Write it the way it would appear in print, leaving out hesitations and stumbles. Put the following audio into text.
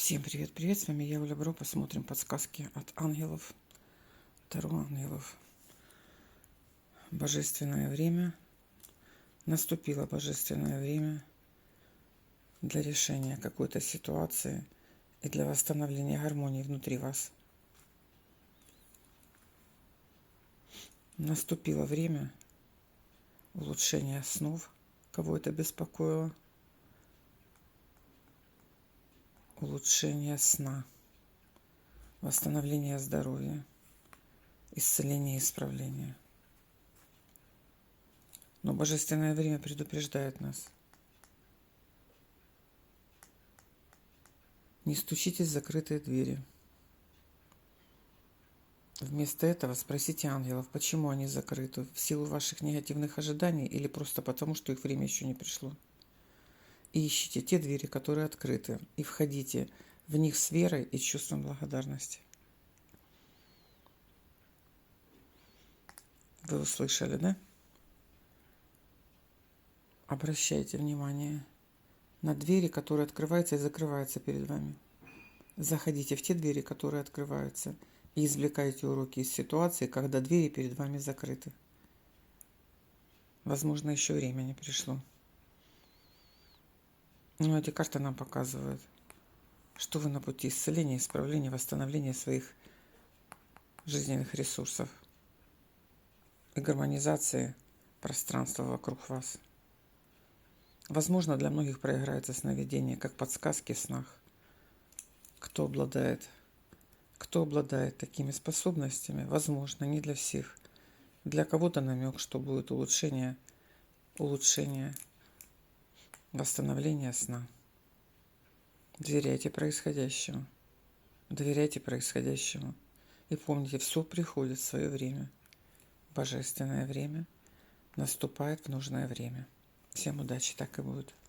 Всем привет-привет, с вами я, Оля Бро. Посмотрим подсказки от ангелов, Таро ангелов. Божественное время. Наступило божественное время для решения какой-то ситуации и для восстановления гармонии внутри вас. Наступило время улучшения снов, кого это беспокоило. Улучшение сна, восстановление здоровья, исцеление и исправление. Но божественное время предупреждает нас. Не стучитесь в закрытые двери. Вместо этого спросите ангелов, почему они закрыты, в силу ваших негативных ожиданий или просто потому, что их время еще не пришло. И ищите те двери, которые открыты, и входите в них с верой и чувством благодарности. Вы услышали, да? Обращайте внимание на двери, которые открываются и закрываются перед вами. Заходите в те двери, которые открываются, и извлекайте уроки из ситуации, когда двери перед вами закрыты. Возможно, еще время не пришло. Но эти карты нам показывают, что вы на пути исцеления, исправления, восстановления своих жизненных ресурсов и гармонизации пространства вокруг вас. Возможно, для многих проиграется сновидение, как подсказки в снах. Кто обладает такими способностями? Возможно, не для всех. Для кого-то намек, что будет улучшение, восстановление сна. Доверяйте происходящему. Доверяйте происходящему. И помните, все приходит в свое время. Божественное время наступает в нужное время. Всем удачи, так и будет.